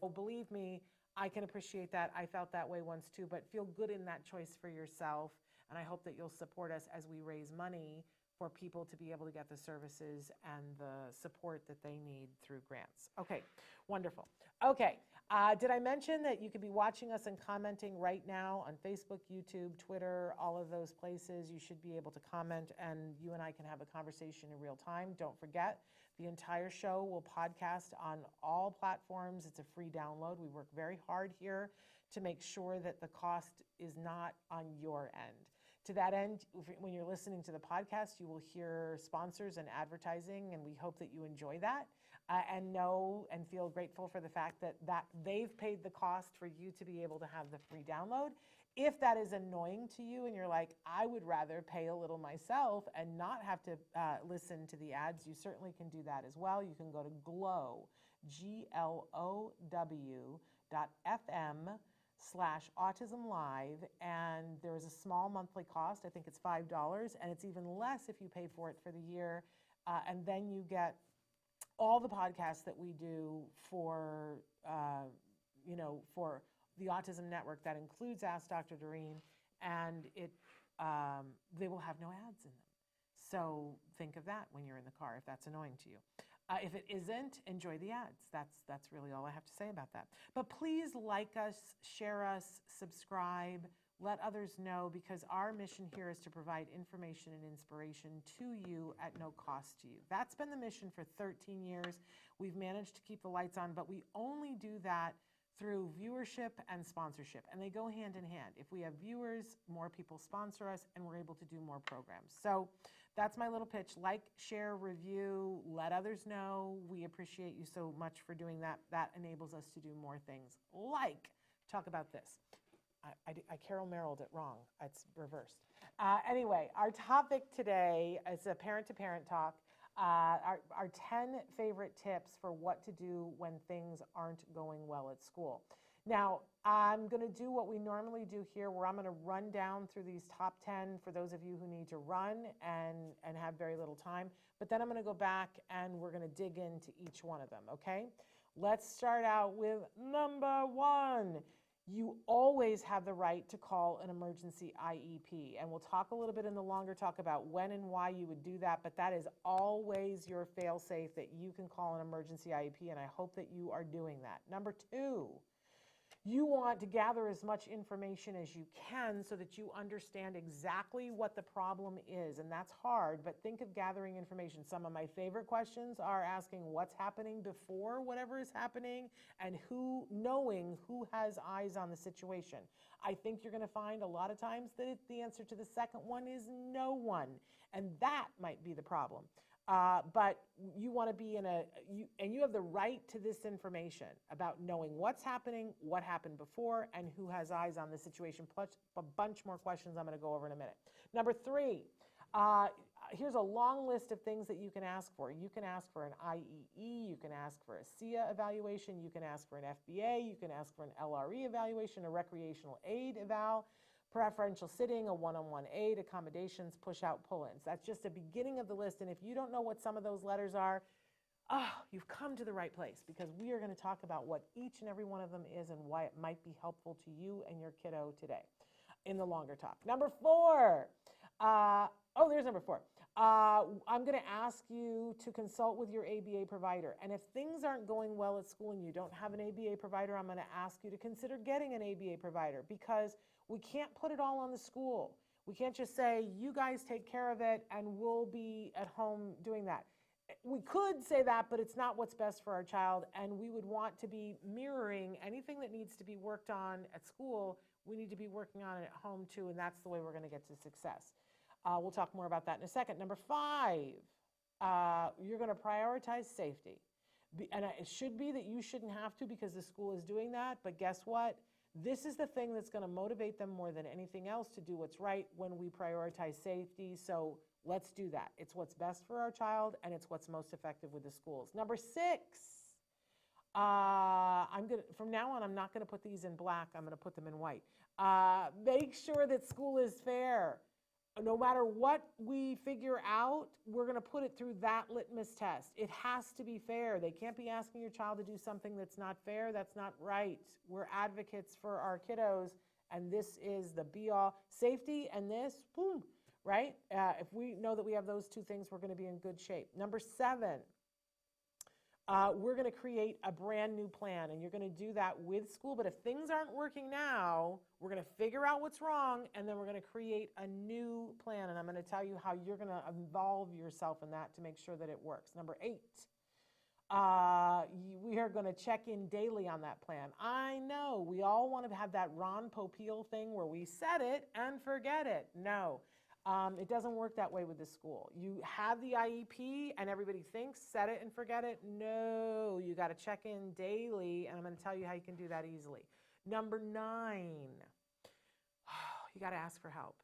Oh, believe me, I can appreciate that. I felt that way once too, but feel good in that choice for yourself. And I hope that you'll support us as we raise money for people to be able to get the services and the support that they need through grants. Okay, wonderful. Okay, did I mention that you could be watching us and commenting right now on Facebook, YouTube, Twitter, all of those places? You should be able to comment and you and I can have a conversation in real time. Don't forget, the entire show will podcast on all platforms. It's a free download. We work very hard here to make sure that the cost is not on your end. To that end, when you're listening to the podcast, you will hear sponsors and advertising, and we hope that you enjoy that and know and feel grateful for the fact that they've paid the cost for you to be able to have the free download. If that is annoying to you and you're like, I would rather pay a little myself and not have to listen to the ads, you certainly can do that as well. You can go to glow, glow.fm/autism live, and there is a small monthly cost. I think it's $5, and it's even less if you pay for it for the year. And then you get all the podcasts that we do for, for the Autism Network. That includes Ask Dr. Doreen, and they will have no ads in them. So think of that when you're in the car, if that's annoying to you. If it isn't, enjoy the ads. That's really all I have to say about that. But please like us, share us, subscribe, let others know, because our mission here is to provide information and inspiration to you at no cost to you. That's been the mission for 13 years. We've managed to keep the lights on, but we only do that through viewership and sponsorship, and they go hand in hand. If we have viewers, more people sponsor us, and we're able to do more programs. So that's my little pitch. Like, share, review, let others know. We appreciate you so much for doing that. That enables us to do more things. Like, talk about this. I Carol Merrilled it wrong. It's reversed. Anyway, our topic today is a parent-to-parent talk. Our 10 favorite tips for what to do when things aren't going well at school. Now, I'm going to do what we normally do here, where I'm going to run down through these top 10 for those of you who need to run and have very little time. But then I'm going to go back and we're going to dig into each one of them, okay? Let's start out with number 1. You always have the right to call an emergency IEP. And we'll talk a little bit in the longer talk about when and why you would do that, but that is always your fail-safe, that you can call an emergency IEP, and I hope that you are doing that. Number 2, you want to gather as much information as you can so that you understand exactly what the problem is. And that's hard, but think of gathering information. Some of my favorite questions are asking what's happening before whatever is happening, and knowing who has eyes on the situation. I think you're going to find a lot of times that the answer to the second one is no one. And that might be the problem. But you want to be and you have the right to this information about knowing what's happening, what happened before, and who has eyes on the situation, plus a bunch more questions I'm going to go over in a minute. Number 3, here's a long list of things that you can ask for. You can ask for an IEE, you can ask for a SIA evaluation, you can ask for an FBA, you can ask for an LRE evaluation, a recreational aid eval, preferential sitting, a one-on-one aid, accommodations, push-out, pull-ins. That's just a beginning of the list. And if you don't know what some of those letters are, you've come to the right place, because we are going to talk about what each and every one of them is and why it might be helpful to you and your kiddo today in the longer talk. Number 4. There's number 4. I'm going to ask you to consult with your ABA provider. And if things aren't going well at school and you don't have an ABA provider, I'm going to ask you to consider getting an ABA provider, because we can't put it all on the school. We can't just say, you guys take care of it and we'll be at home doing that. We could say that, but it's not what's best for our child. And we would want to be mirroring anything that needs to be worked on at school. We need to be working on it at home too. And that's the way we're going to get to success. We'll talk more about that in a second. Number 5, you're going to prioritize safety. And it should be that you shouldn't have to, because the school is doing that. But guess what? This is the thing that's going to motivate them more than anything else to do what's right when we prioritize safety. So let's do that. It's what's best for our child, and it's what's most effective with the schools. Number 6, from now on, I'm not going to put these in black. I'm going to put them in white. Make sure that school is fair. no matter what we figure out, we're going to put it through that litmus test. It has to be fair. They can't be asking your child to do something that's not fair. That's not right. We're advocates for our kiddos, and this is the be-all. Safety and this, boom, right? If we know that we have those two things, we're going to be in good shape. Number 7, we're going to create a brand new plan, and you're going to do that with school. But if things aren't working now, we're going to figure out what's wrong, and then we're going to create a new plan. And I'm going to tell you how you're going to involve yourself in that to make sure that it works. Number 8, we are going to check in daily on that plan. I know we all want to have that Ron Popeil thing where we set it and forget it. No. It doesn't work that way with the school. You have the IEP and everybody thinks set it and forget it. No, you got to check in daily, and I'm going to tell you how you can do that easily. Number 9, you got to ask for help.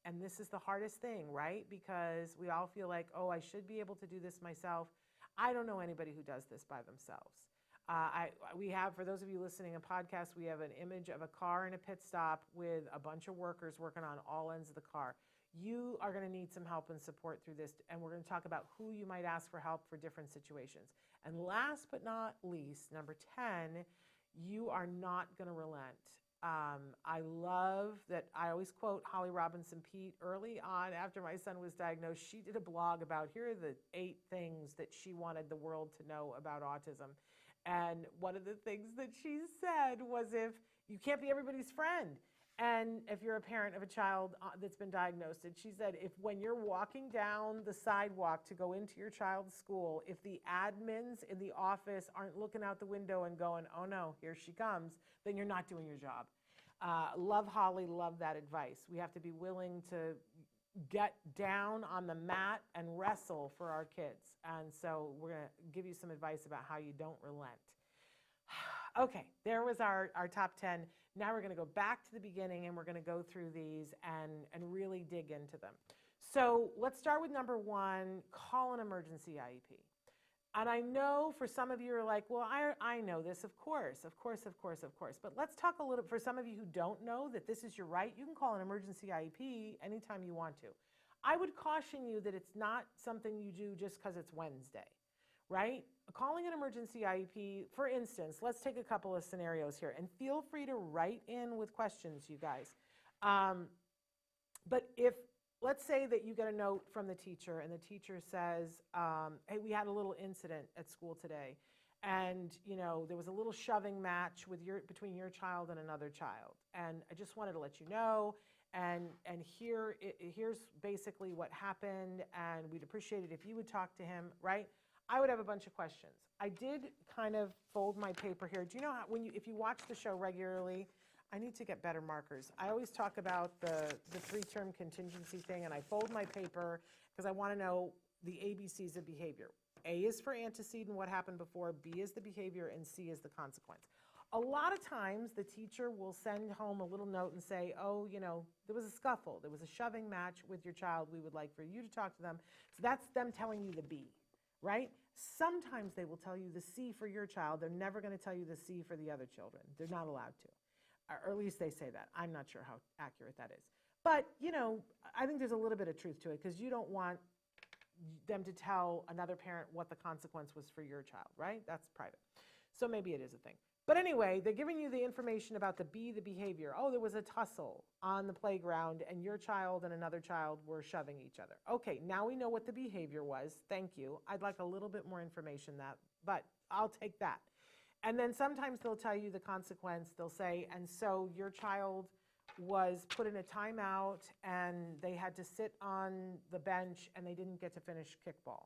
And this is the hardest thing, right? Because we all feel like, oh, I should be able to do this myself. I don't know anybody who does this by themselves. We have, for those of you listening to podcasts, we have an image of a car in a pit stop with a bunch of workers working on all ends of the car. You are going to need some help and support through this, and we're going to talk about who you might ask for help for different situations. And last but not least, number 10, you are not going to relent. I love that I always quote Holly Robinson Peete early on after my son was diagnosed. She did a blog about here are the 8 things that she wanted the world to know about autism. And one of the things that she said was, if you can't be everybody's friend. And if you're a parent of a child that's been diagnosed, and she said, if when you're walking down the sidewalk to go into your child's school, if the admins in the office aren't looking out the window and going, oh no, here she comes, then you're not doing your job. Love Holly, love that advice. We have to be willing to get down on the mat and wrestle for our kids. And so we're going to give you some advice about how you don't relent. Okay, there was our top 10. Now we're going to go back to the beginning, and we're going to go through these and really dig into them. So let's start with number 1, call an emergency IEP. And I know for some of you are like, well, I know this, of course. But let's talk a little, for some of you who don't know that this is your right, you can call an emergency IEP anytime you want to. I would caution you that it's not something you do just because it's Wednesday, right? Calling an emergency IEP, for instance, let's take a couple of scenarios here, and feel free to write in with questions, you guys. But if, let's say that you get a note from the teacher, and the teacher says, hey, we had a little incident at school today, and there was a little shoving match between your child and another child, and I just wanted to let you know, and here's basically what happened, and we'd appreciate it if you would talk to him, right? I would have a bunch of questions. I did kind of fold my paper here. Do you know how, if you watch the show regularly, I need to get better markers. I always talk about the 3-term contingency thing, and I fold my paper because I want to know the ABCs of behavior. A is for antecedent, what happened before, B is the behavior, and C is the consequence. A lot of times the teacher will send home a little note and say, oh, there was a scuffle, there was a shoving match with your child, we would like for you to talk to them. So that's them telling you the B. Right? Sometimes they will tell you the C for your child. They're never going to tell you the C for the other children. They're not allowed to. Or at least they say that. I'm not sure how accurate that is. But, I think there's a little bit of truth to it, because you don't want them to tell another parent what the consequence was for your child, right? That's private. So maybe it is a thing. But anyway, they're giving you the information about the B, the behavior. Oh, there was a tussle on the playground, and your child and another child were shoving each other. Okay, now we know what the behavior was. Thank you. I'd like a little bit more information but I'll take that. And then sometimes they'll tell you the consequence. They'll say, and so your child was put in a timeout, and they had to sit on the bench, and they didn't get to finish kickball.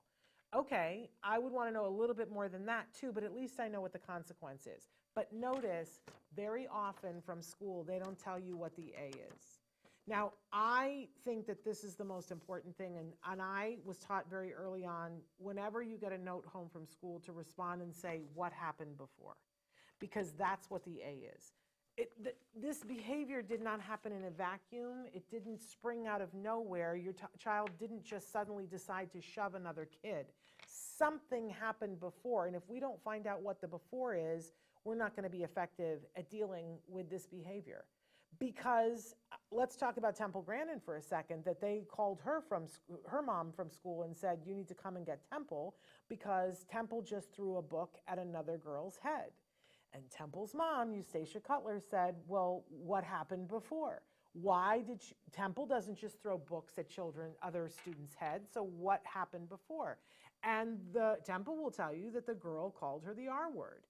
Okay, I would want to know a little bit more than that too, but at least I know what the consequence is. But notice, very often from school, they don't tell you what the A is. Now, I think that this is the most important thing, and I was taught very early on, whenever you get a note home from school, to respond and say, what happened before? Because that's what the A is. This behavior did not happen in a vacuum. It didn't spring out of nowhere. Your child didn't just suddenly decide to shove another kid. Something happened before, and if we don't find out what the before is, we're not going to be effective at dealing with this behavior. because let's talk about Temple Grandin for a second, that they called her her mom from school and said, you need to come and get Temple because Temple just threw a book at another girl's head. And Temple's mom, Eustacia Cutler, said, well, what happened before? Why did Temple doesn't just throw books at children, other students' heads, so what happened before? And the Temple will tell you that the girl called her the R word.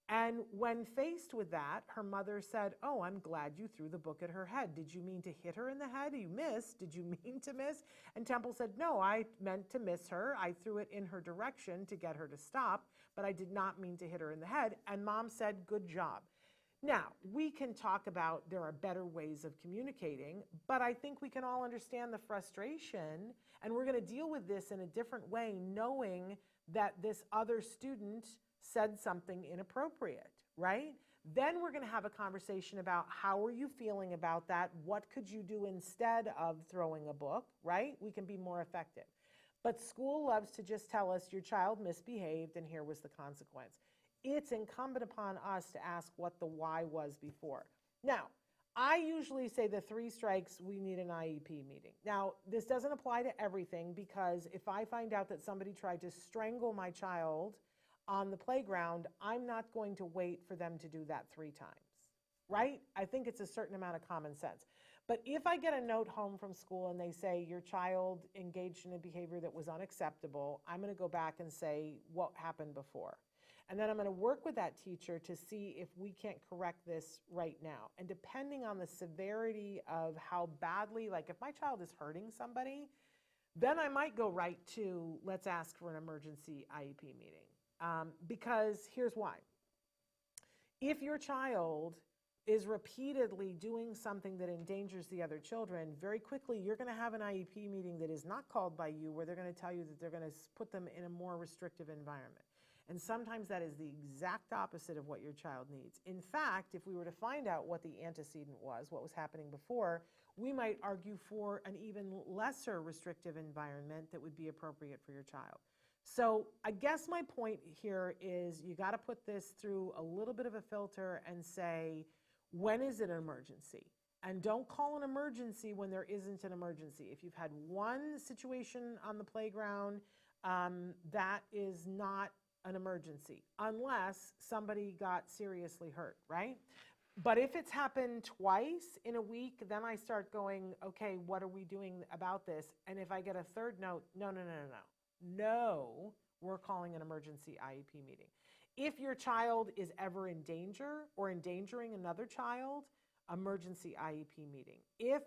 And when faced with that, her mother said, oh, I'm glad you threw the book at her head. Did you mean to hit her in the head? You missed. Did you mean to miss? And Temple said, no, I meant to miss her. I threw it in her direction to get her to stop, but I did not mean to hit her in the head. And mom said, good job. Now, we can talk about there are better ways of communicating, but I think we can all understand the frustration, and we're going to deal with this in a different way, knowing that this other student said something inappropriate, right? Then we're going to have a conversation about how are you feeling about that? What could you do instead of throwing a book, right? We can be more effective. But school loves to just tell us your child misbehaved and here was the consequence. It's incumbent upon us to ask what the why was before. Now, I usually say the 3 strikes, we need an IEP meeting. Now, this doesn't apply to everything because if I find out that somebody tried to strangle my child on the playground, I'm not going to wait for them to do that 3 times, right? I think it's a certain amount of common sense. But if I get a note home from school and they say your child engaged in a behavior that was unacceptable, I'm going to go back and say what happened before. And then I'm going to work with that teacher to see if we can't correct this right now. And depending on the severity of how badly, like if my child is hurting somebody, then I might go right to let's ask for an emergency IEP meeting. Because here's why. If your child is repeatedly doing something that endangers the other children, very quickly you're going to have an IEP meeting that is not called by you, where they're going to tell you that they're going to put them in a more restrictive environment. And sometimes that is the exact opposite of what your child needs. In fact, if we were to find out what the antecedent was, what was happening before, we might argue for an even lesser restrictive environment that would be appropriate for your child. So I guess my point here is you got to put this through a little bit of a filter and say, when is it an emergency? And don't call an emergency when there isn't an emergency. If you've had one situation on the playground, that is not an emergency, unless somebody got seriously hurt, right? But if it's happened twice in a week, then I start going, okay, what are we doing about this? And if I get a third note, no, we're calling an emergency IEP meeting. If your child is ever in danger or endangering another child, emergency IEP meeting. If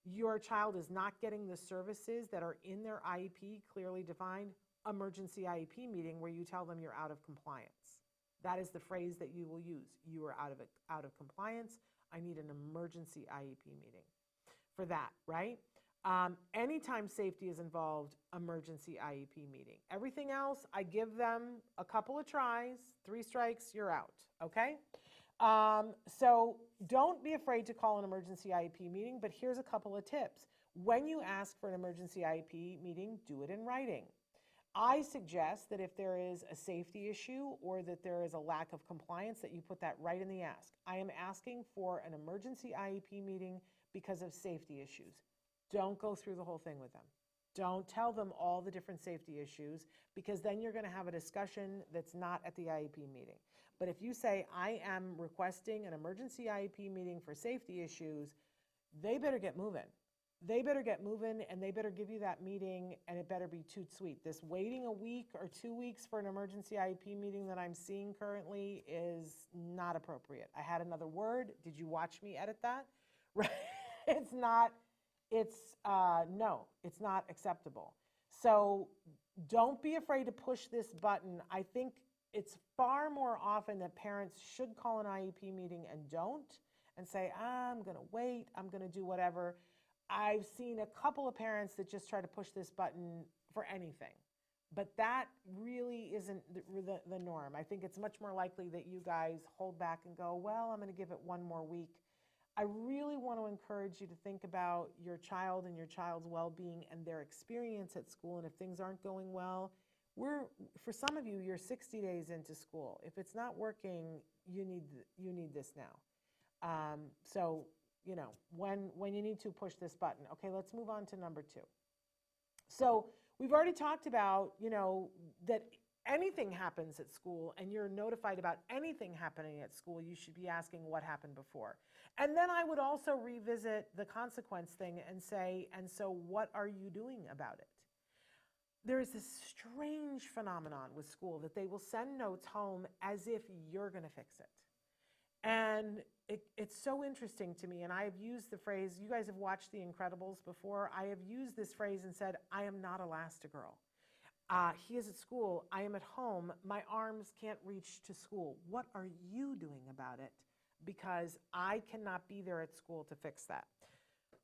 your child is not getting the services that are in their IEP clearly defined, emergency IEP meeting where you tell them you're out of compliance. That is the phrase that you will use. You are out of compliance. I need an emergency IEP meeting for that, right? Anytime safety is involved, emergency IEP meeting. Everything else, I give them a couple of tries, 3 strikes, you're out, okay? So don't be afraid to call an emergency IEP meeting, but here's a couple of tips. When you ask for an emergency IEP meeting, do it in writing. I suggest that if there is a safety issue or that there is a lack of compliance, that you put that right in the ask. I am asking for an emergency IEP meeting because of safety issues. Don't go through the whole thing with them. Don't tell them all the different safety issues, because then you're going to have a discussion that's not at the IEP meeting. But if you say, I am requesting an emergency IEP meeting for safety issues, they better get moving. They better get moving, and they better give you that meeting, and it better be toot sweet. This waiting a week or 2 weeks for an emergency IEP meeting that I'm seeing currently is not appropriate. I had another word. Did you watch me edit that? Right? No, it's not acceptable. So don't be afraid to push this button. I think it's far more often that parents should call an IEP meeting and don't, and say, I'm going to wait, I'm going to do whatever. I've seen a couple of parents that just try to push this button for anything, but that really isn't the norm. I think it's much more likely that you guys hold back and go, well, I'm going to give it 1 more week. I really want to encourage you to think about your child and your child's well-being and their experience at school. And if things aren't going well, for some of you, you're 60 days into school. If it's not working, you need this now. So when you need to push this button. Okay, let's move on to number 2. So we've already talked about, that anything happens at school and you're notified about anything happening at school, you should be asking what happened before. And then I would also revisit the consequence thing and say, and so what are you doing about it? There is this strange phenomenon with school that they will send notes home as if you're going to fix it. And it's so interesting to me, and I have used the phrase, you guys have watched The Incredibles before, I have used this phrase and said, I am not Elastigirl. He is at school, I am at home, my arms can't reach to school. What are you doing about it? Because I cannot be there at school to fix that.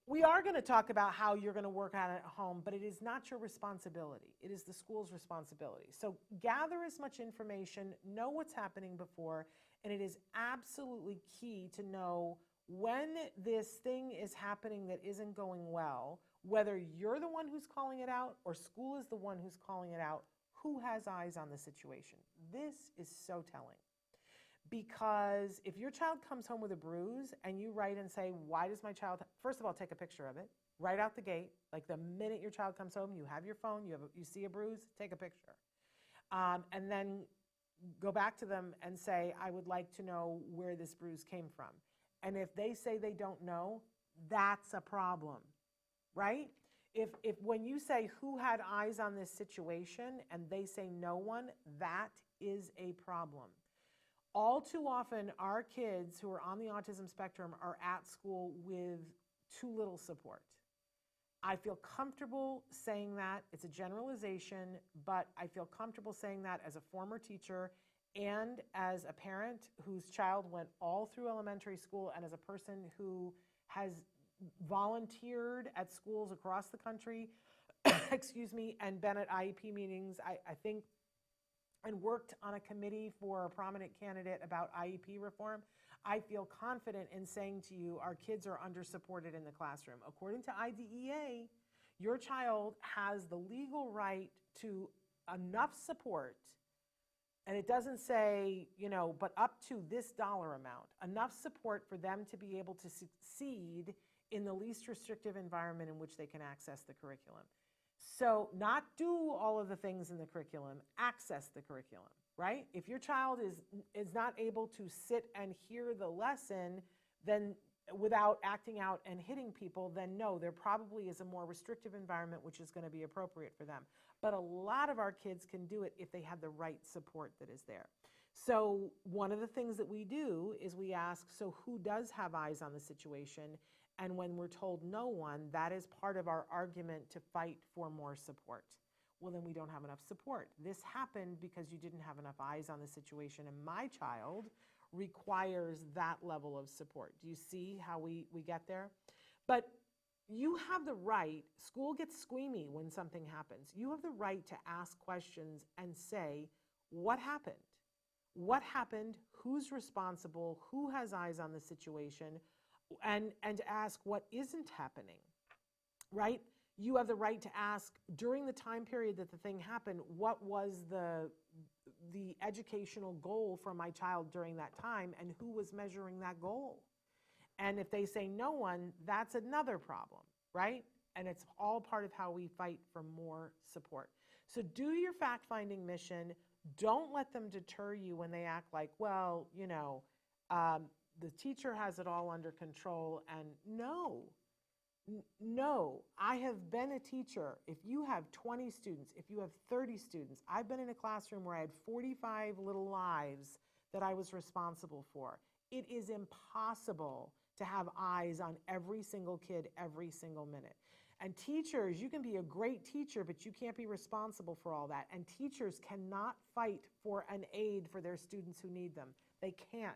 We are going to talk about how you're going to work on it at home, but it is not your responsibility. It is the school's responsibility. So gather as much information, know what's happening before, and it is absolutely key to know when this thing is happening that isn't going well, whether you're the one who's calling it out or school is the one who's calling it out, who has eyes on the situation. This is so telling. Because if your child comes home with a bruise and you write and say, why does my child, first of all, take a picture of it, right out the gate, like the minute your child comes home, you have your phone, you see a bruise, take a picture. And then go back to them and say, I would like to know where this bruise came from. And if they say they don't know, that's a problem, right? If when you say who had eyes on this situation and they say no one, that is a problem. All too often, our kids who are on the autism spectrum are at school with too little support. I feel comfortable saying that. It's a generalization, but I feel comfortable saying that as a former teacher and as a parent whose child went all through elementary school and as a person who has volunteered at schools across the country, and been at IEP meetings, I think, and worked on a committee for a prominent candidate about IEP reform. I feel confident in saying to you, our kids are under-supported in the classroom. According to IDEA, your child has the legal right to enough support, and it doesn't say, but up to this dollar amount, enough support for them to be able to succeed in the least restrictive environment in which they can access the curriculum. So not do all of the things in the curriculum, access the curriculum, right? If your child is not able to sit and hear the lesson, then without acting out and hitting people, then no, there probably is a more restrictive environment which is going to be appropriate for them. But a lot of our kids can do it if they have the right support that is there. So one of the things that we do is we ask, so who does have eyes on the situation? And when we're told no one, that is part of our argument to fight for more support. Well, then we don't have enough support. This happened because you didn't have enough eyes on the situation, and my child requires that level of support. Do you see how we get there? But you have the right, school gets squeamy when something happens. You have the right to ask questions and say, what happened? What happened? Who's responsible? Who has eyes on the situation? And to ask what isn't happening, right? You have the right to ask during the time period that the thing happened, what was the educational goal for my child during that time and who was measuring that goal? And if they say no one, that's another problem, right? And it's all part of how we fight for more support. So do your fact-finding mission. Don't let them deter you when they act like, well, the teacher has it all under control. And no, I have been a teacher. If you have 20 students, if you have 30 students, I've been in a classroom where I had 45 little lives that I was responsible for. It is impossible to have eyes on every single kid every single minute. And teachers, you can be a great teacher, but you can't be responsible for all that. And teachers cannot fight for an aid for their students who need them. They can't.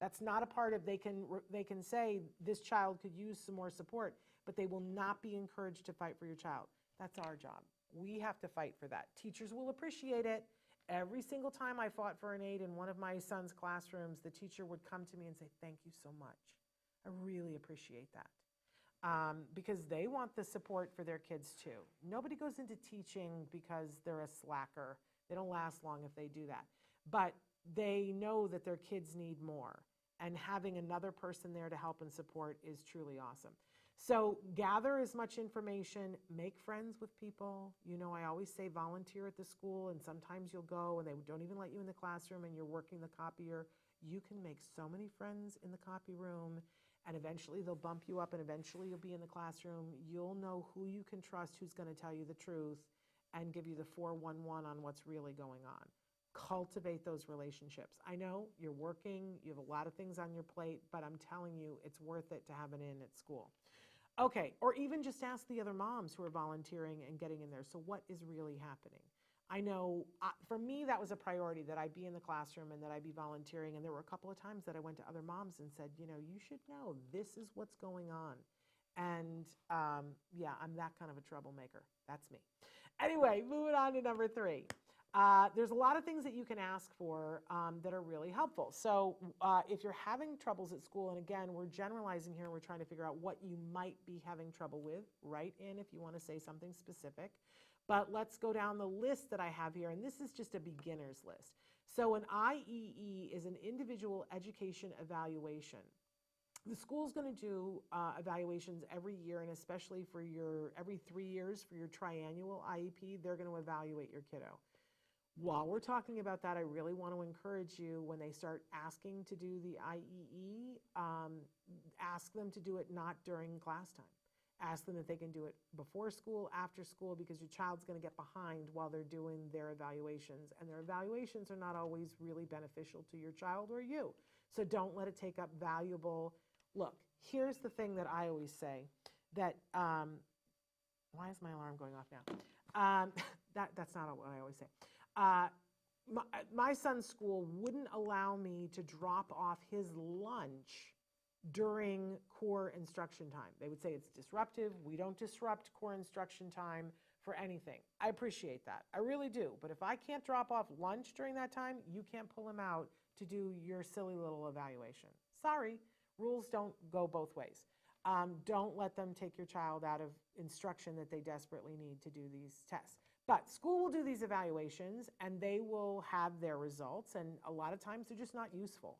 That's not a part of, they can say this child could use some more support, but they will not be encouraged to fight for your child. That's our job. We have to fight for that. Teachers will appreciate it. Every single time I fought for an aid in one of my son's classrooms, the teacher would come to me and say, thank you so much. I really appreciate that. Because they want the support for their kids too. Nobody goes into teaching because they're a slacker. They don't last long if they do that. But they know that their kids need more. and having another person there to help and support is truly awesome. So gather as much information, make friends with people. You know, I always say volunteer at the school, and sometimes you'll go and they don't even let you in the classroom and you're working the copier. You can make so many friends in the copy room, and eventually they'll bump you up, and eventually you'll be in the classroom. You'll know who you can trust, who's going to tell you the truth and give you the 411 on what's really going on. Cultivate those relationships. I know you're working, you have a lot of things on your plate, but I'm telling you, it's worth it to have an in at school. Okay, or even just ask the other moms who are volunteering and getting in there. So what is really happening? I know for me, that was a priority, that I be in the classroom and that I be volunteering. And there were a couple of times that I went to other moms and said, you know, you should know this is what's going on. And yeah, I'm that kind of a troublemaker. That's me. Anyway, moving on to number 3. There's a lot of things that you can ask for that are really helpful. So if you're having troubles at school, and again, we're generalizing here, we're trying to figure out what you might be having trouble with, write in if you want to say something specific. But let's go down the list that I have here, and this is just a beginner's list. So an IEE is an individual education evaluation. The school's going to do evaluations every year, and especially for every 3 years for your triannual IEP, they're going to evaluate your kiddo. While we're talking about that, I really want to encourage you, when they start asking to do the IEE, ask them to do it not during class time. Ask them if they can do it before school, after school, because your child's going to get behind while they're doing their evaluations. And their evaluations are not always really beneficial to your child or you. So don't let it take up valuable. Look, here's the thing that I always say, that, why is my alarm going off now? That's not what I always say. My son's school wouldn't allow me to drop off his lunch during core instruction time. They would say it's disruptive. We don't disrupt core instruction time for anything. I appreciate that. I really do. But if I can't drop off lunch during that time, you can't pull him out to do your silly little evaluation. Sorry, rules don't go both ways. Don't let them take your child out of instruction that they desperately need to do these tests. But school will do these evaluations, and they will have their results, and a lot of times they're just not useful.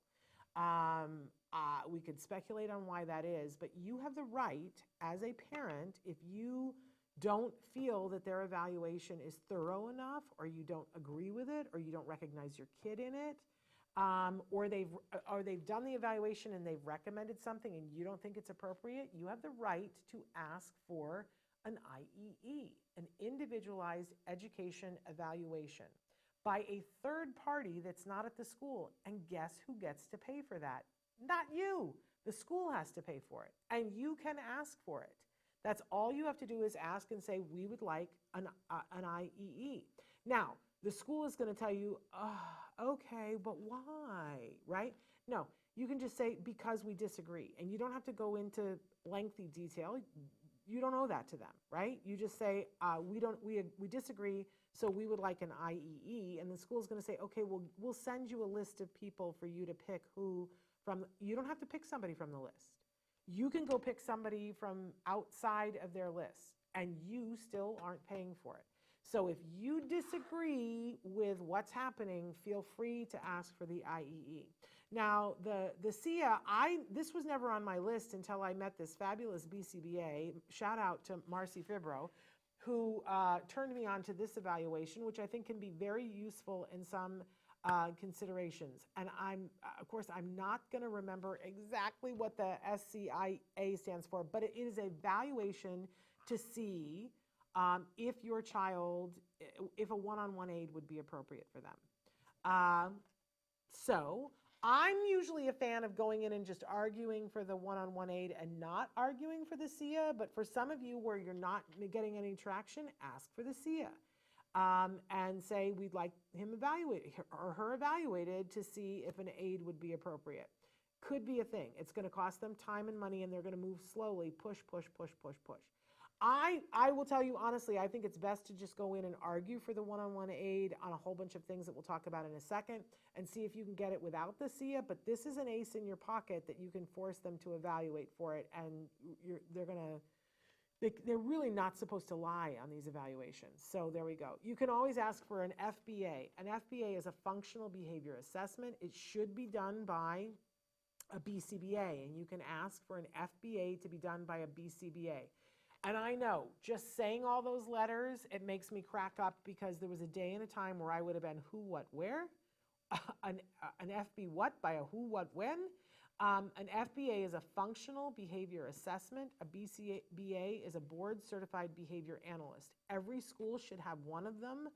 We could speculate on why that is, but you have the right as a parent, if you don't feel that their evaluation is thorough enough, or you don't agree with it, or you don't recognize your kid in it, or they've done the evaluation and they've recommended something and you don't think it's appropriate, you have the right to ask for an IEE, an individualized education evaluation, by a third party that's not at the school. And guess who gets to pay for that? Not you. The school has to pay for it, and you can ask for it. That's all you have to do, is ask and say, we would like an IEE. Now, the school is going to tell you, oh, okay, but why, right? No, you can just say, because we disagree. And you don't have to go into lengthy detail. You don't owe that to them, right? You just say, we disagree, so we would like an IEE. And the school's going to say, okay, we'll send you a list of people for you to pick who from. You don't have to pick somebody from the list. You can go pick somebody from outside of their list, and you still aren't paying for it. So if you disagree with what's happening, feel free to ask for the IEE. Now, the SIA, this was never on my list until I met this fabulous BCBA. Shout out to Marcy Fibro, who turned me on to this evaluation, which I think can be very useful in some considerations. And of course, I'm not going to remember exactly what the SCIA stands for, but it is a evaluation to see if your child, if a one-on-one aid would be appropriate for them. So I'm usually a fan of going in and just arguing for the one-on-one aid and not arguing for the SIA, but for some of you where you're not getting any traction, ask for the SIA. And say we'd like him evaluated or her evaluated to see if an aid would be appropriate. Could be a thing. It's going to cost them time and money, and they're going to move slowly, push, push, push, push, push. I will tell you honestly, I think it's best to just go in and argue for the one-on-one aid on a whole bunch of things that we'll talk about in a second, and see if you can get it without the SIA. But this is an ace in your pocket that you can force them to evaluate for it, and they're really not supposed to lie on these evaluations. So there we go. You can always ask for an FBA. An FBA is a functional behavior assessment. It should be done by a BCBA, and you can ask for an FBA to be done by a BCBA. And I know, just saying all those letters, it makes me crack up, because there was a day and a time where I would have been who, what, where, an FB what by a who, what, when. An FBA is a functional behavior assessment. A BCBA is a board certified behavior analyst. Every school should have one of them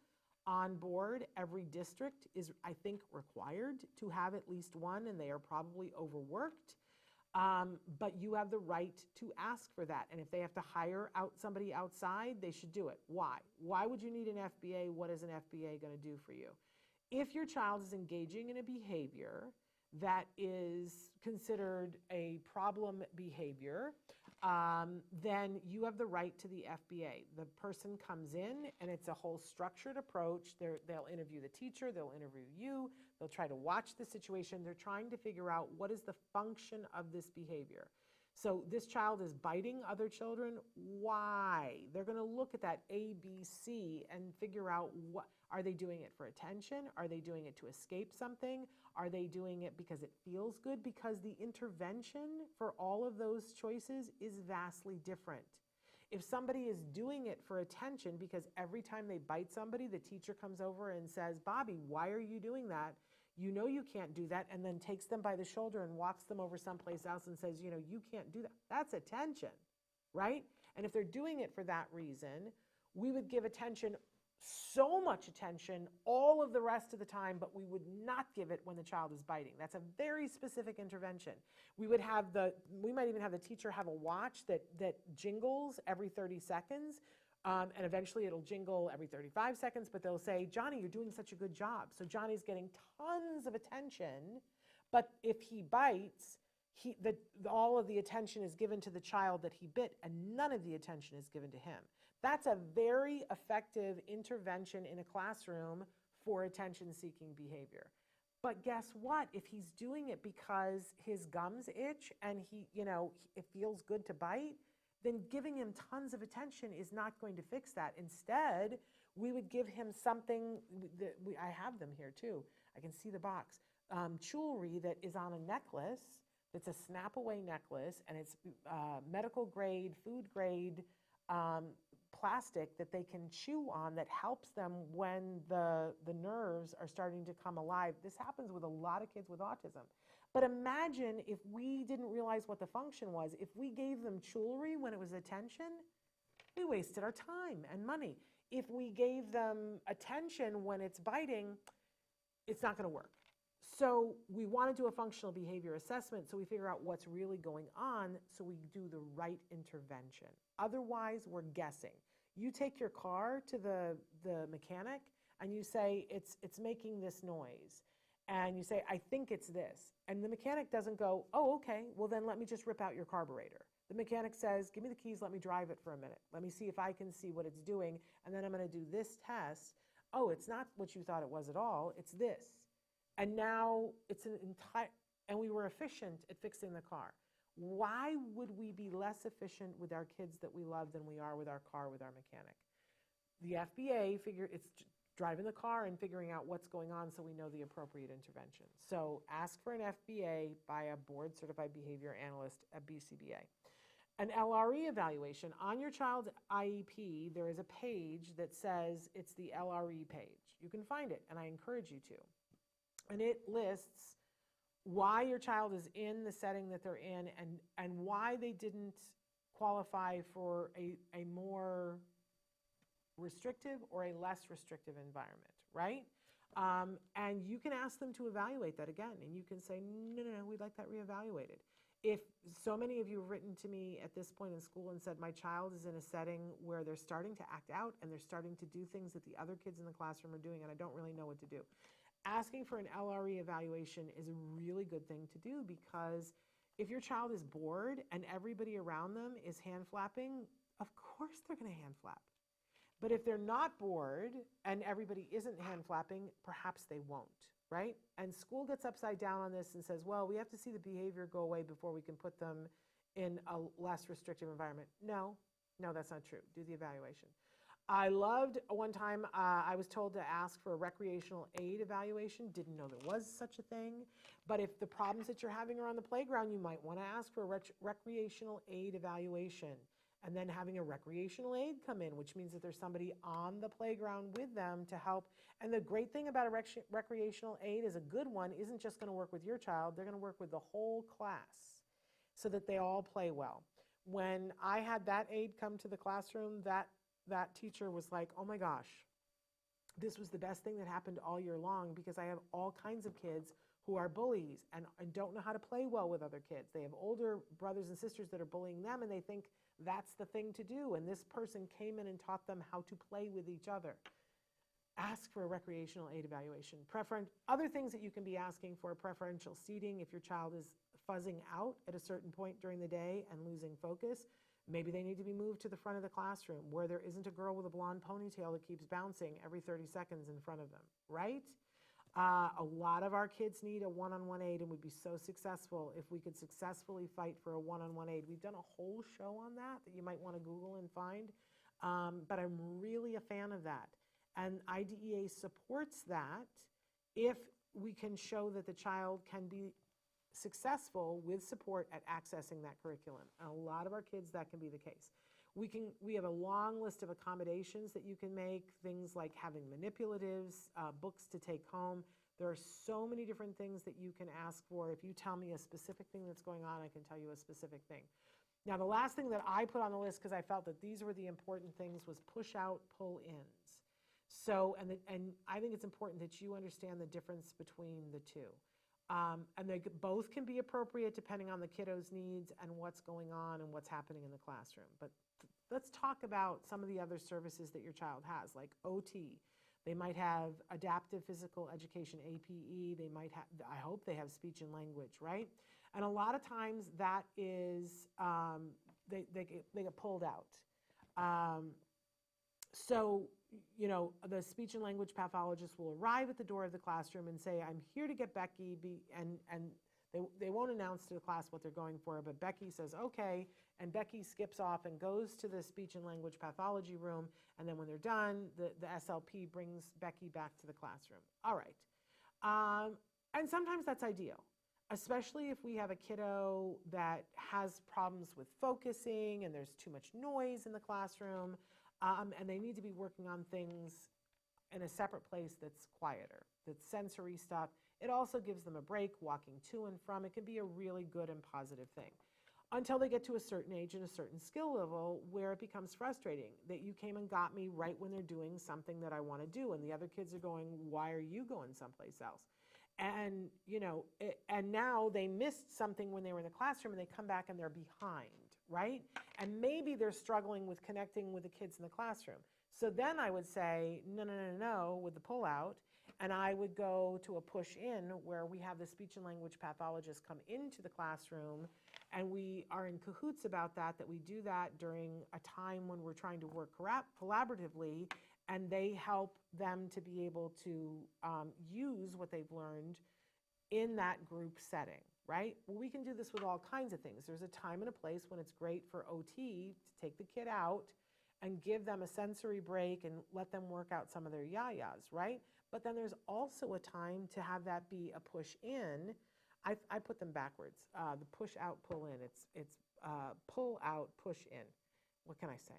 on board. Every district is, I think, required to have at least one, and they are probably overworked. But you have the right to ask for that. And if they have to hire out somebody outside, they should do it. Why? Why would you need an FBA? What is an FBA going to do for you? If your child is engaging in a behavior that is considered a problem behavior, then you have the right to the FBA. The person comes in, and it's a whole structured approach. They'll interview the teacher, they'll interview you, they'll try to watch the situation. They're trying to figure out what is the function of this behavior. So this child is biting other children. Why? They're going to look at that A, B, C and figure out, what are they doing it for attention? Are they doing it to escape something? Are they doing it because it feels good? Because the intervention for all of those choices is vastly different. If somebody is doing it for attention because every time they bite somebody, the teacher comes over and says, Bobby, why are you doing that? You know you can't do that, and then takes them by the shoulder and walks them over someplace else and says, you know, you can't do that. That's attention, right? And if they're doing it for that reason, we would give attention, so much attention, all of the rest of the time, but we would not give it when the child is biting. That's a very specific intervention. We might even have the teacher have a watch that jingles every 30 seconds. And eventually it'll jingle every 35 seconds, but they'll say, Johnny, you're doing such a good job. So Johnny's getting tons of attention, but if he bites, all of the attention is given to the child that he bit, and none of the attention is given to him. That's a very effective intervention in a classroom for attention-seeking behavior. But guess what? If he's doing it because his gums itch and it feels good to bite, then giving him tons of attention is not going to fix that. Instead, we would give him something that I have them here too. I can see the box. Jewelry that is on a necklace, that's a snap-away necklace, and it's medical grade, food grade plastic that they can chew on, that helps them when the nerves are starting to come alive. This happens with a lot of kids with autism. But imagine if we didn't realize what the function was. If we gave them jewelry when it was attention, we wasted our time and money. If we gave them attention when it's biting, it's not going to work. So we want to do a functional behavior assessment so we figure out what's really going on so we do the right intervention. Otherwise, we're guessing. You take your car to the mechanic and you say, it's making this noise. And you say, I think it's this. And the mechanic doesn't go, oh, okay, well then let me just rip out your carburetor. The mechanic says, give me the keys, let me drive it for a minute. Let me see if I can see what it's doing, and then I'm going to do this test. Oh, it's not what you thought it was at all, it's this. And now it's and we were efficient at fixing the car. Why would we be less efficient with our kids that we love than we are with our car, with our mechanic? The FBA it's driving the car and figuring out what's going on so we know the appropriate intervention. So ask for an FBA by a board certified behavior analyst, a BCBA. An LRE evaluation. On your child's IEP, there is a page that says it's the LRE page. You can find it, and I encourage you to. And it lists why your child is in the setting that they're in, and why they didn't qualify for a more restrictive or a less restrictive environment, right? And you can ask them to evaluate that again, and you can say, no, we'd like that reevaluated. If so many of you have written to me at this point in school and said, my child is in a setting where they're starting to act out and they're starting to do things that the other kids in the classroom are doing, and I don't really know what to do. Asking for an LRE evaluation is a really good thing to do, because if your child is bored and everybody around them is hand flapping, of course they're going to hand flap. But if they're not bored and everybody isn't hand flapping, perhaps they won't, right? And school gets upside down on this and says, well, we have to see the behavior go away before we can put them in a less restrictive environment. No, that's not true. Do the evaluation. I loved one time I was told to ask for a recreational aid evaluation. Didn't know there was such a thing. But if the problems that you're having are on the playground, you might want to ask for a recreational aid evaluation. And then having a recreational aid come in, which means that there's somebody on the playground with them to help. And the great thing about a recreational aid is a good one isn't just going to work with your child, they're going to work with the whole class so that they all play well. When I had that aide come to the classroom, that teacher was like, oh my gosh, this was the best thing that happened all year long because I have all kinds of kids who are bullies and don't know how to play well with other kids. They have older brothers and sisters that are bullying them and they think that's the thing to do. And this person came in and taught them how to play with each other. Ask for a recreational aid evaluation. Other things that you can be asking for: preferential seating if your child is fuzzing out at a certain point during the day and losing focus. Maybe they need to be moved to the front of the classroom where there isn't a girl with a blonde ponytail that keeps bouncing every 30 seconds in front of them, right? A lot of our kids need a one-on-one aid and would be so successful if we could successfully fight for a one-on-one aid. We've done a whole show on that you might want to Google and find, but I'm really a fan of that. And IDEA supports that if we can show that the child can be successful with support at accessing that curriculum. And a lot of our kids, that can be the case. We have a long list of accommodations that you can make, things like having manipulatives, books to take home. There are so many different things that you can ask for. If you tell me a specific thing that's going on, I can tell you a specific thing. Now, the last thing that I put on the list, because I felt that these were the important things, was push out, pull ins. So, and I think it's important that you understand the difference between the two. And they both can be appropriate depending on the kiddo's needs and what's going on and what's happening in the classroom. But let's talk about some of the other services that your child has, like OT. They might have adaptive physical education, APE. They might have, I hope they have speech and language, right? And a lot of times that is, they get pulled out. So, you know, the speech and language pathologist will arrive at the door of the classroom and say, I'm here to get Becky, and they won't announce to the class what they're going for, but Becky says, okay, and Becky skips off and goes to the speech and language pathology room, and then when they're done, the SLP brings Becky back to the classroom. All right. And sometimes that's ideal, especially if we have a kiddo that has problems with focusing and there's too much noise in the classroom. And they need to be working on things in a separate place that's quieter, that's sensory stuff. It also gives them a break, walking to and from. It can be a really good and positive thing until they get to a certain age and a certain skill level where it becomes frustrating that you came and got me right when they're doing something that I want to do. And the other kids are going, why are you going someplace else? And, you know, and now they missed something when they were in the classroom and they come back and they're behind. Right? And maybe they're struggling with connecting with the kids in the classroom. So then I would say, no, with the pull out, and I would go to a push in where we have the speech and language pathologist come into the classroom, and we are in cahoots about that we do that during a time when we're trying to work collaboratively, and they help them to be able to use what they've learned in that group setting. Right? Well, we can do this with all kinds of things. There's a time and a place when it's great for OT to take the kid out and give them a sensory break and let them work out some of their yayas, right? But then there's also a time to have that be a push in. I put them backwards. The push out, pull in. It's pull out, push in. What can I say?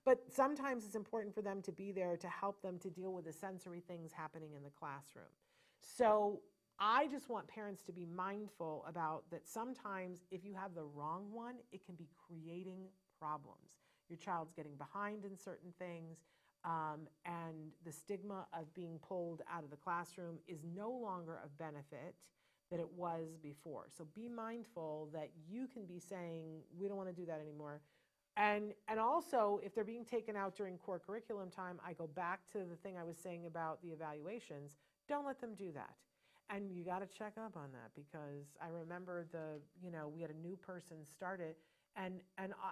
But sometimes it's important for them to be there to help them to deal with the sensory things happening in the classroom. So I just want parents to be mindful about that sometimes if you have the wrong one, it can be creating problems. Your child's getting behind in certain things, and the stigma of being pulled out of the classroom is no longer of benefit that it was before. So be mindful that you can be saying, we don't want to do that anymore. And also, if they're being taken out during core curriculum time, I go back to the thing I was saying about the evaluations. Don't let them do that. And you got to check up on that, because I remember we had a new person started, and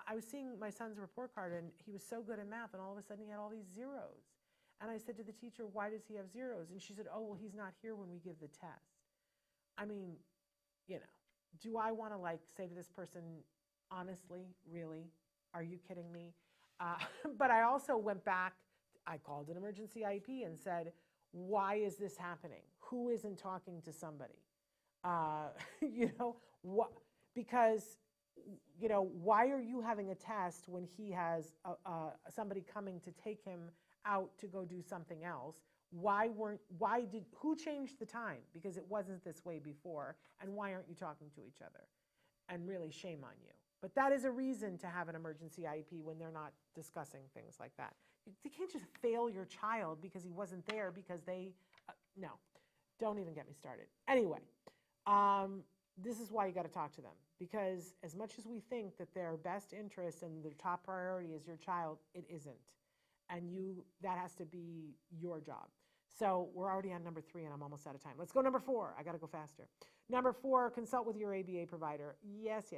I was seeing my son's report card, and he was so good at math, and all of a sudden he had all these zeros. And I said to the teacher, why does he have zeros? And she said, oh, well, he's not here when we give the test. I mean, do I want to say to this person, honestly, really, are you kidding me? Uh, but I also went back, I called an emergency IEP and said, why is this happening? Who isn't talking to somebody? You know, what, because, you know, why are you having a test when he has somebody coming to take him out to go do something else? Who changed the time? Because it wasn't this way before. And why aren't you talking to each other? And really, shame on you. But that is a reason to have an emergency IEP when they're not discussing things like that. You can't just fail your child because he wasn't there because no, don't even get me started. Anyway, this is why you got to talk to them, because as much as we think that their best interest and their top priority is your child, it isn't. And that has to be your job. So we're already on number 3 and I'm almost out of time. Let's go number 4. I got to go faster. Number 4, consult with your ABA provider. Yes.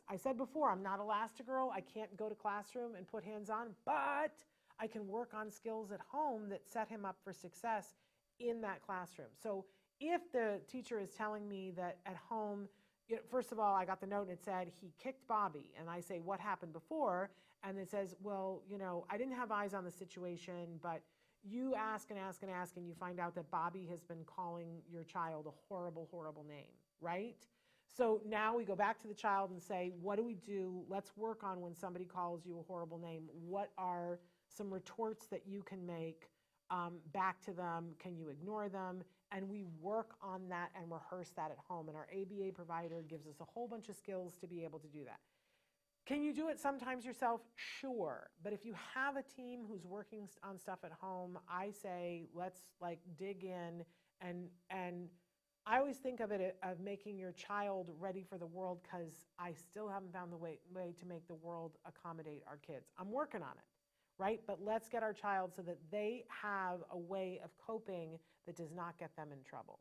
I said before, I'm not Elastigirl. I can't go to classroom and put hands on, but I can work on skills at home that set him up for success in that classroom. So if the teacher is telling me that at home, first of all, I got the note and it said he kicked Bobby, and I say, what happened before? And it says, well, I didn't have eyes on the situation, but you ask and ask and ask, and you find out that Bobby has been calling your child a horrible, horrible name, right? So now we go back to the child and say, what do we do? Let's work on when somebody calls you a horrible name. What are some retorts that you can make back to them? Can you ignore them? And we work on that and rehearse that at home. And our ABA provider gives us a whole bunch of skills to be able to do that. Can you do it sometimes yourself? Sure. But if you have a team who's working on stuff at home, I say, let's dig in. And I always think of it of making your child ready for the world, because I still haven't found the way to make the world accommodate our kids. I'm working on it, right? But let's get our child so that they have a way of coping that does not get them in trouble.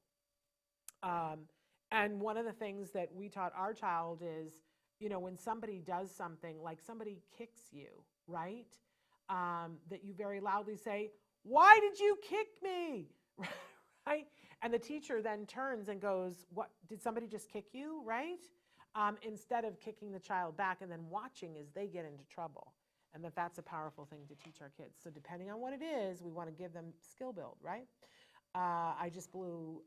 And one of the things that we taught our child is, when somebody does something, like somebody kicks you, right? That you very loudly say, why did you kick me? Right? And the teacher then turns and goes, what, did somebody just kick you, right? Instead of kicking the child back and then watching as they get into trouble. And that's a powerful thing to teach our kids. So depending on what it is, we want to give them skill build, right? I just blew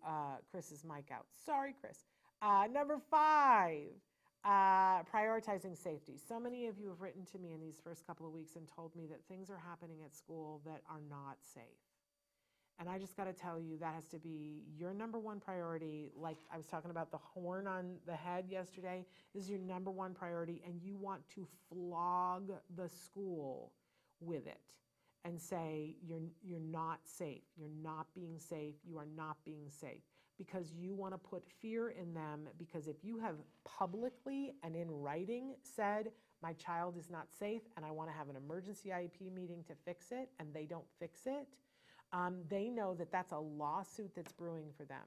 Chris's mic out. Sorry, Chris. Number 5. Prioritizing safety. So many of you have written to me in these first couple of weeks and told me that things are happening at school that are not safe. And I just got to tell you, that has to be your number 1 priority. Like I was talking about the horn on the head yesterday, this is your number 1 priority, and you want to flog the school with it and say, you're not safe, you're not being safe, you are not being safe. Because you want to put fear in them, because if you have publicly and in writing said, my child is not safe and I want to have an emergency IEP meeting to fix it, and they don't fix it, they know that that's a lawsuit that's brewing for them.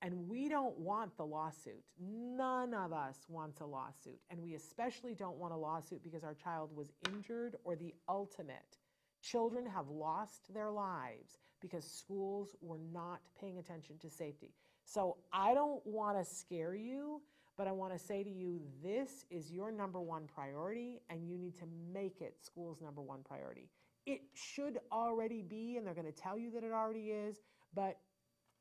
And we don't want the lawsuit. None of us wants a lawsuit. And we especially don't want a lawsuit because our child was injured, or the ultimate. Children have lost their lives because schools were not paying attention to safety. So I don't want to scare you, but I want to say to you, this is your number 1 priority, and you need to make it school's number 1 priority. It should already be, and they're going to tell you that it already is, but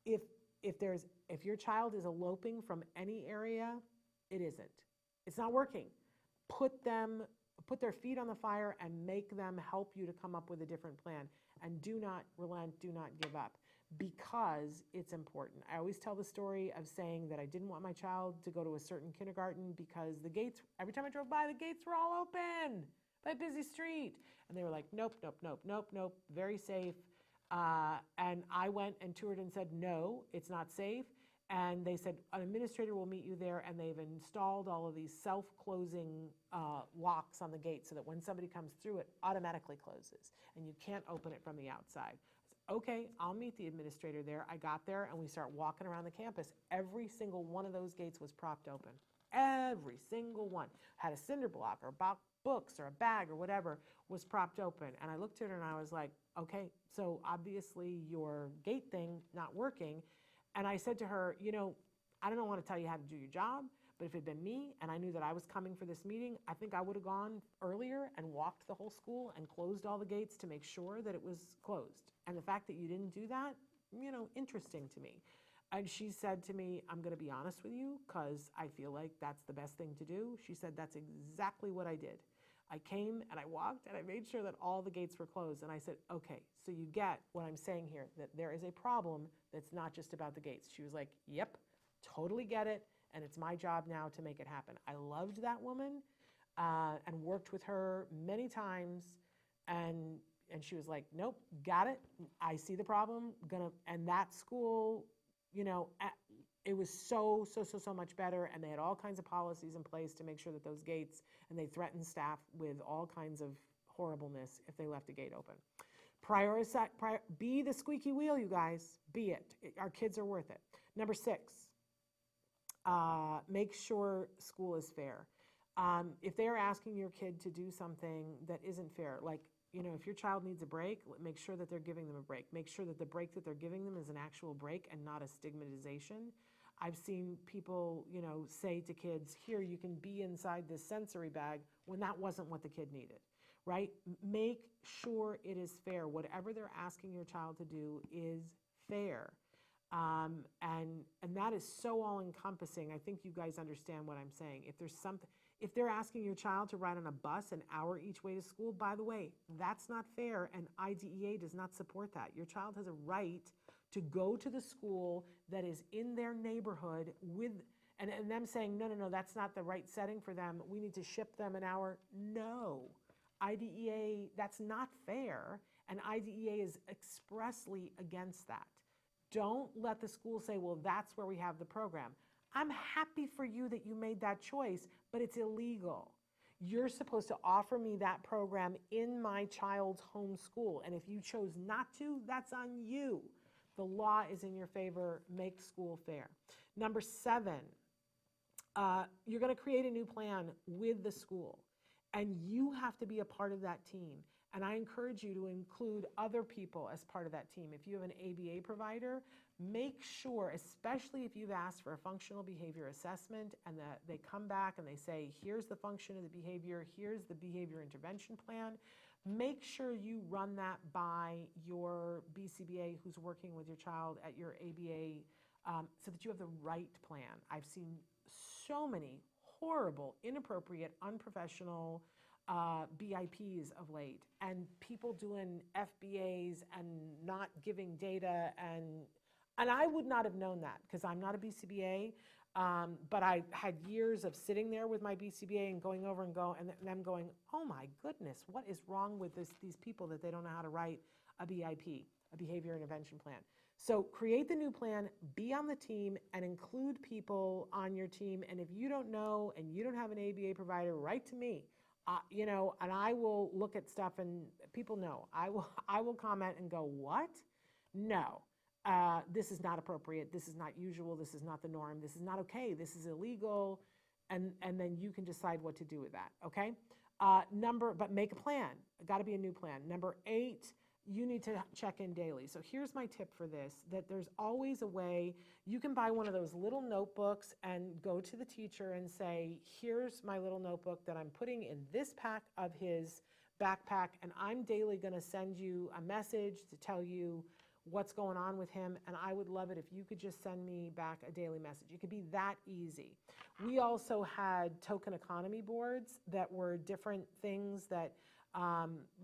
if your child is eloping from any area, it isn't. It's not working. Put their feet on the fire and make them help you to come up with a different plan. And do not relent, do not give up, because it's important. I always tell the story of saying that I didn't want my child to go to a certain kindergarten because the gates, every time I drove by, the gates were all open by a busy street. And they were like, nope, very safe. And I went and toured and said, no, it's not safe. And they said, an administrator will meet you there, and they've installed all of these self-closing locks on the gate so that when somebody comes through, it automatically closes, and you can't open it from the outside. I said, okay, I'll meet the administrator there. I got there, and we start walking around the campus. Every single one of those gates was propped open. Every single one. Had a cinder block or books or a bag or whatever was propped open. And I looked at her, and I was like, okay, so obviously your gate thing not working. And I said to her, I don't want to tell you how to do your job, But if it had been me and I knew that I was coming for this meeting, I think I would have gone earlier and walked the whole school and closed all the gates to make sure that it was closed. And the fact that you didn't do that, interesting to me. And she said to me, I'm going to be honest with you because I feel like that's the best thing to do. She said, that's exactly what I did. I came and I walked and I made sure that all the gates were closed. And I said, okay, so you get what I'm saying here, that there is a problem that's not just about the gates. She was like, yep, totally get it. And it's my job now to make it happen. I loved that woman and worked with her many times. And she was like, nope, got it. I see the problem. And that school, it was so much better. And they had all kinds of policies in place to make sure that those gates, and they threatened staff with all kinds of horribleness if they left a gate open. Be the squeaky wheel, you guys. Be it. Our kids are worth it. Number 6, make sure school is fair. If they are asking your kid to do something that isn't fair, like, if your child needs a break, make sure that they're giving them a break. Make sure that the break that they're giving them is an actual break and not a stigmatization. I've seen people, say to kids, here, you can be inside this sensory bag, when that wasn't what the kid needed, right? Make sure it is fair. Whatever they're asking your child to do is fair. And that is so all-encompassing. I think you guys understand what I'm saying. If they're asking your child to ride on a bus an hour each way to school, by the way, that's not fair, and IDEA does not support that. Your child has a right to go to the school that is in their neighborhood and them saying, no, that's not the right setting for them. We need to ship them an hour. No, IDEA, that's not fair, and IDEA is expressly against that. Don't let the school say, well, that's where we have the program. I'm happy for you that you made that choice, but it's illegal. You're supposed to offer me that program in my child's home school, and if you chose not to, that's on you. The law is in your favor. Make school fair. Number 7, you're going to create a new plan with the school, and you have to be a part of that team. And I encourage you to include other people as part of that team. If you have an ABA provider, make sure, especially if you've asked for a functional behavior assessment and that they come back and they say, here's the function of the behavior, here's the behavior intervention plan, make sure you run that by your BCBA who's working with your child at your ABA so that you have the right plan. I've seen so many horrible, inappropriate, unprofessional BIPs of late, and people doing FBAs and not giving data, and I would not have known that because I'm not a BCBA, but I had years of sitting there with my BCBA and going over and them going, oh my goodness, what is wrong with these people that they don't know how to write a BIP, a behavior intervention plan. So create the new plan, be on the team, and include people on your team. And if you don't know and you don't have an ABA provider, write to me. And I will look at stuff, and people know. I will comment and go, what? No, this is not appropriate. This is not usual. This is not the norm. This is not okay. This is illegal. And then you can decide what to do with that, okay? But make a plan. Got to be a new plan. Number 8, you need to check in daily. So here's my tip for this, that there's always a way. You can buy one of those little notebooks and go to the teacher and say, here's my little notebook that I'm putting in this pack of his backpack, and I'm daily going to send you a message to tell you what's going on with him, and I would love it if you could just send me back a daily message. It could be that easy. We also had token economy boards that were different things that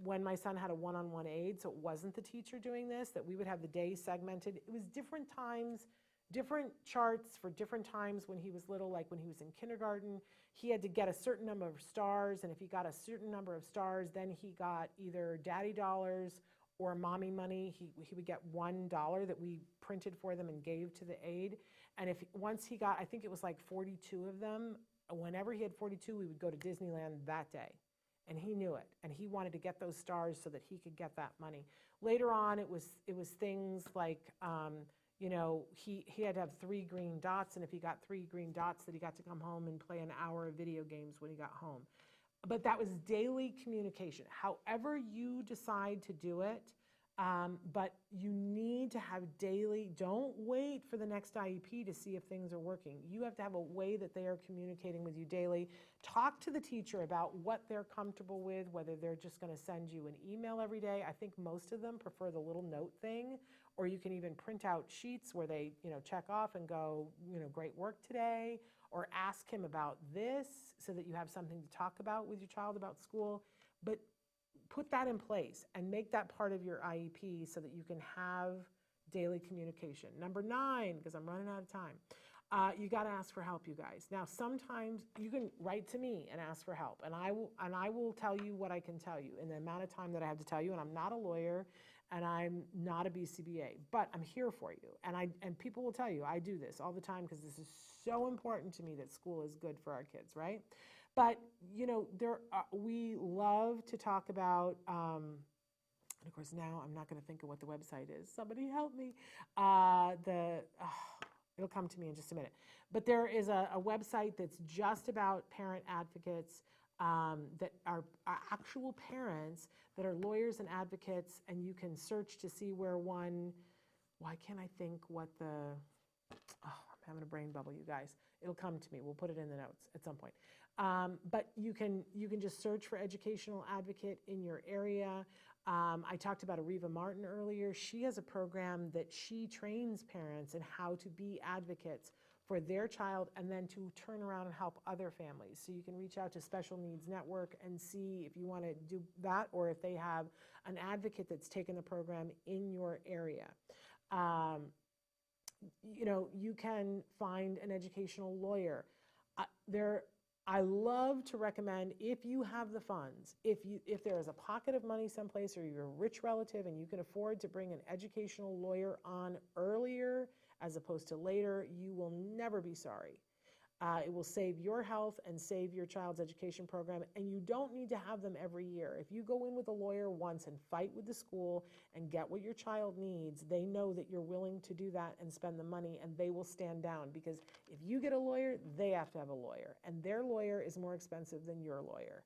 when my son had a one-on-one aide, so it wasn't the teacher doing this, that we would have the day segmented. It was different times, different charts for different times when he was little, like when he was in kindergarten. He had to get a certain number of stars, and if he got a certain number of stars, then he got either daddy dollars or mommy money. He would get $1 that we printed for them and gave to the aide. And once he got, I think it was like 42 of them, whenever he had 42, we would go to Disneyland that day. And he knew it, and he wanted to get those stars so that he could get that money. Later on, it was things like, he had to have 3 green dots, and if he got 3 green dots, that he got to come home and play an hour of video games when he got home. But that was daily communication. However you decide to do it, But you need to have daily, don't wait for the next IEP to see if things are working. You have to have a way that they are communicating with you daily. Talk to the teacher about what they're comfortable with, whether they're just going to send you an email every day. I think most of them prefer the little note thing, or you can even print out sheets where they, check off and go, great work today, or ask him about this so that you have something to talk about with your child about school. But put that in place and make that part of your IEP so that you can have daily communication. Number 9, because I'm running out of time, you got to ask for help, you guys. Now, sometimes you can write to me and ask for help, and I will tell you what I can tell you in the amount of time that I have to tell you. And I'm not a lawyer, and I'm not a BCBA, but I'm here for you. And people will tell you I do this all the time because this is so important to me that school is good for our kids, right? But, we love to talk about, and of course now I'm not going to think of what the website is. Somebody help me. It'll come to me in just a minute. But there is a website that's just about parent advocates that are actual parents that are lawyers and advocates, and you can search to see where one, why can't I think what I'm having a brain bubble, you guys. It'll come to me. We'll put it in the notes at some point. But you can just search for educational advocate in your area. I talked about Ariva Martin earlier. She has a program that she trains parents in how to be advocates for their child and then to turn around and help other families. So you can reach out to Special Needs Network and see if you want to do that or if they have an advocate that's taken the program in your area. You can find an educational lawyer. I love to recommend, if you have the funds, if there is a pocket of money someplace or you're a rich relative and you can afford to bring an educational lawyer on earlier as opposed to later, you will never be sorry. It will save your health and save your child's education program, and you don't need to have them every year. If you go in with a lawyer once and fight with the school and get what your child needs, they know that you're willing to do that and spend the money, and they will stand down, because if you get a lawyer, they have to have a lawyer, and their lawyer is more expensive than your lawyer.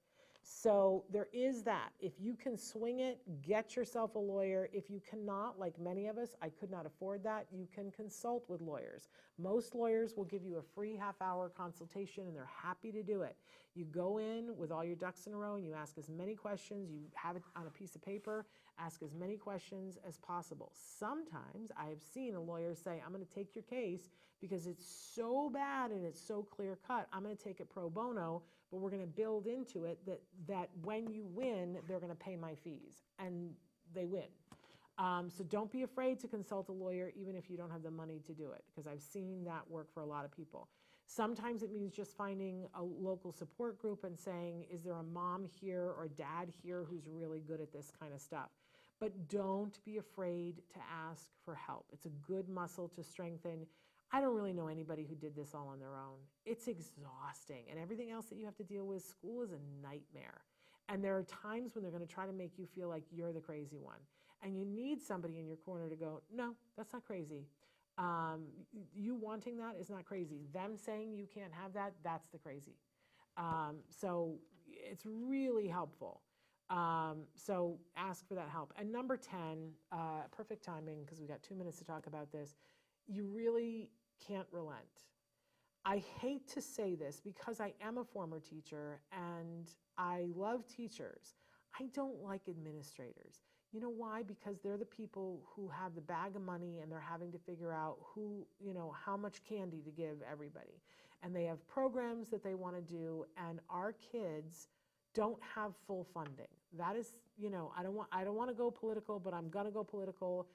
So there is that. If you can swing it, get yourself a lawyer. If you cannot, like many of us, I could not afford that, you can consult with lawyers. Most lawyers will give you a free half-hour consultation, and they're happy to do it. You go in with all your ducks in a row, and you ask as many questions. You have it on a piece of paper, ask as many questions as possible. Sometimes I have seen a lawyer say, I'm going to take your case because it's so bad and it's so clear-cut, I'm going to take it pro bono, but we're going to build into it that when you win, they're going to pay my fees, and they win. So don't be afraid to consult a lawyer, even if you don't have the money to do it, because I've seen that work for a lot of people. Sometimes it means just finding a local support group and saying, is there a mom here or dad here who's really good at this kind of stuff? But don't be afraid to ask for help. It's a good muscle to strengthen. I don't really know anybody who did this all on their own. It's exhausting, and everything else that you have to deal with, school is a nightmare. And there are times when they're going to try to make you feel like you're the crazy one. And you need somebody in your corner to go, no, that's not crazy. You wanting that is not crazy. Them saying you can't have that, that's the crazy. So it's really helpful. So ask for that help. And number 10, perfect timing, because we got 2 minutes to talk about this. You really can't relent. I hate to say this because I am a former teacher and I love teachers. I don't like administrators. You know why? Because they're the people who have the bag of money and they're having to figure out how much candy to give everybody. And they have programs that they want to do, and our kids don't have full funding. That is, I don't want to go political, but I'm going to go political.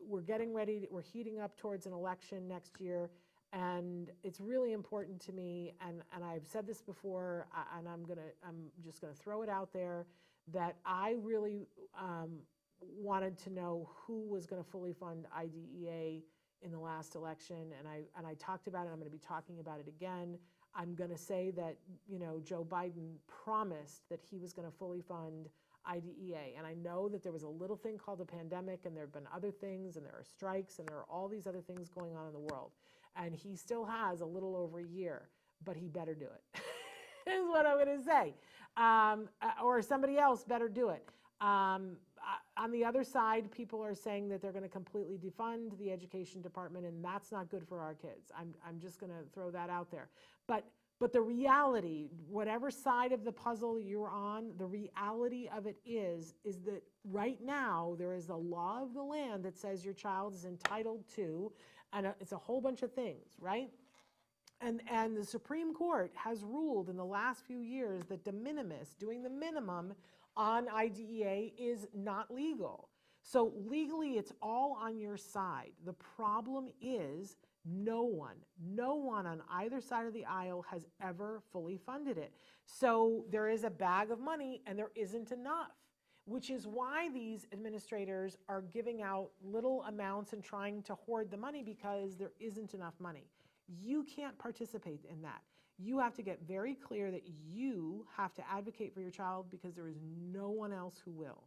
We're getting ready, we're heating up towards an election next year, and it's really important to me, and I've said this before, and I'm just gonna throw it out there, that I really wanted to know who was gonna fully fund IDEA in the last election, and I talked about it, I'm gonna be talking about it again. I'm gonna say that, Joe Biden promised that he was gonna fully fund IDEA. And I know that there was a little thing called a pandemic, and there have been other things, and there are strikes, and there are all these other things going on in the world. And he still has a little over a year, but he better do it, is what I'm going to say. Or somebody else better do it. On the other side, people are saying that they're going to completely defund the education department, and that's not good for our kids. I'm just going to throw that out there. But the reality, whatever side of the puzzle you're on, the reality of it is that right now there is a law of the land that says your child is entitled to, and it's a whole bunch of things, right? And the Supreme Court has ruled in the last few years that de minimis, doing the minimum on IDEA, is not legal. So legally, it's all on your side. The problem is no one on either side of the aisle has ever fully funded it. So there is a bag of money and there isn't enough, which is why these administrators are giving out little amounts and trying to hoard the money, because there isn't enough money. You can't participate in that. You have to get very clear that you have to advocate for your child because there is no one else who will.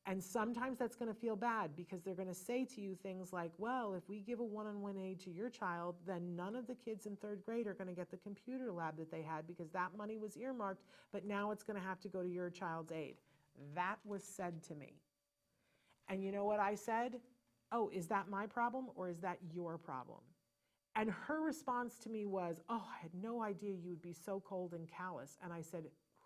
And sometimes that's going to feel bad because they're going to say to you things like, well, if we give a one-on-one aid to your child, then none of the kids in third grade are going to get the computer lab that they had because that money was earmarked, but now it's going to have to go to your child's aid. That was said to me. And you know what I said? Oh, is that my problem or is that your problem? And her response to me was, oh, I had no idea you would be so cold and callous. And I said,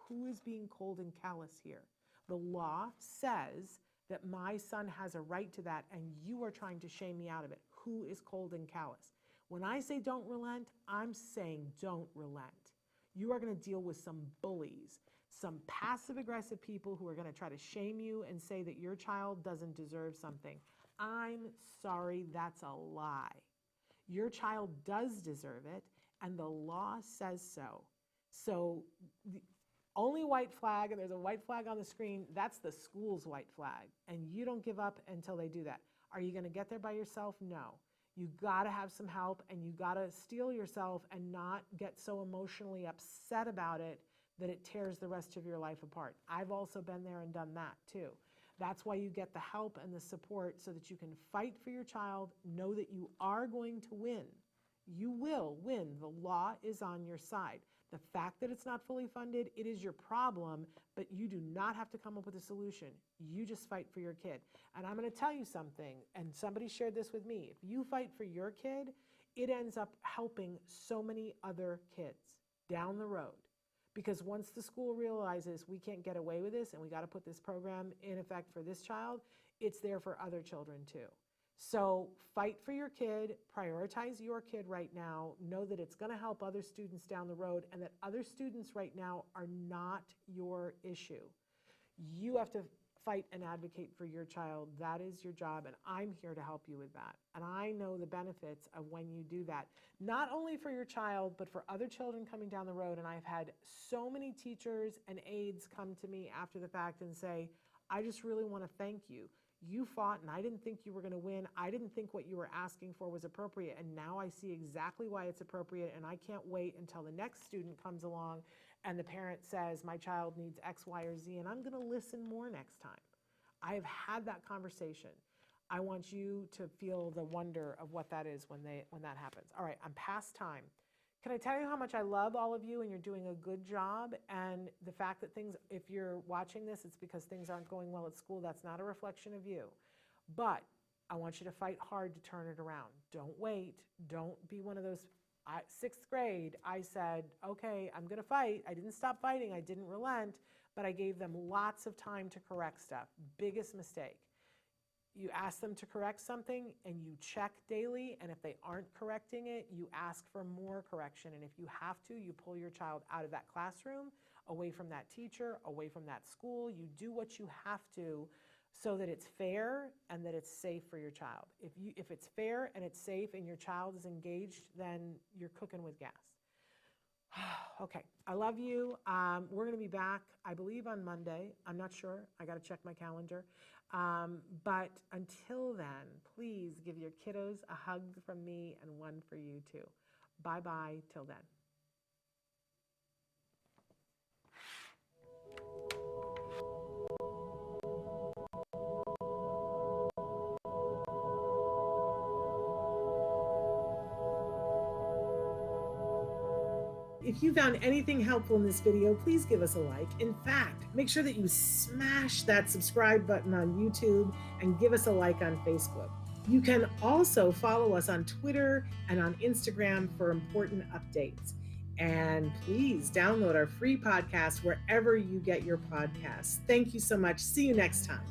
who is being cold and callous here? The law says that my son has a right to that, and you are trying to shame me out of it. Who is cold and callous? When I say don't relent, I'm saying don't relent. You are going to deal with some bullies, some passive-aggressive people who are going to try to shame you and say that your child doesn't deserve something. I'm sorry, that's a lie. Your child does deserve it, and the law says so. So the only white flag, and there's a white flag on the screen, that's the school's white flag, and you don't give up until they do that. Are you going to get there by yourself? No. You got to have some help, and you got to steel yourself and not get so emotionally upset about it that it tears the rest of your life apart. I've also been there and done that too. That's why you get the help and the support so that you can fight for your child, know that you are going to win. You will win. The law is on your side. The fact that it's not fully funded, it is your problem, but you do not have to come up with a solution. You just fight for your kid. And I'm going to tell you something, and somebody shared this with me. If you fight for your kid, it ends up helping so many other kids down the road. Because once the school realizes we can't get away with this and we got to put this program in effect for this child, it's there for other children too. So fight for your kid, prioritize your kid right now, know that it's going to help other students down the road, and that other students right now are not your issue. You have to fight and advocate for your child. That is your job, and I'm here to help you with that. And I know the benefits of when you do that, not only for your child, but for other children coming down the road. And I've had so many teachers and aides come to me after the fact and say, I just really want to thank you. You fought, and I didn't think you were going to win. I didn't think what you were asking for was appropriate, and now I see exactly why it's appropriate, and I can't wait until the next student comes along and the parent says, my child needs X, Y, or Z, and I'm going to listen more next time. I have had that conversation. I want you to feel the wonder of what that is when that happens. All right, I'm past time. Can I tell you how much I love all of you, and you're doing a good job? And the fact that things, if you're watching this, it's because things aren't going well at school. That's not a reflection of you. But I want you to fight hard to turn it around. Don't wait. Don't be one of those. Sixth grade, I said, okay, I'm going to fight. I didn't stop fighting. I didn't relent, but I gave them lots of time to correct stuff. Biggest mistake. You ask them to correct something and you check daily, and if they aren't correcting it, you ask for more correction. And if you have to, you pull your child out of that classroom, away from that teacher, away from that school. You do what you have to so that it's fair and that it's safe for your child. If it's fair and it's safe and your child is engaged, then you're cooking with gas. Okay, I love you. We're going to be back, I believe, on Monday. I'm not sure. I got to check my calendar. But until then, please give your kiddos a hug from me and one for you too. Bye-bye till then. If you found anything helpful in this video, please give us a like. In fact, make sure that you smash that subscribe button on YouTube and give us a like on Facebook. You can also follow us on Twitter and on Instagram for important updates. And please download our free podcast wherever you get your podcasts. Thank you so much. See you next time.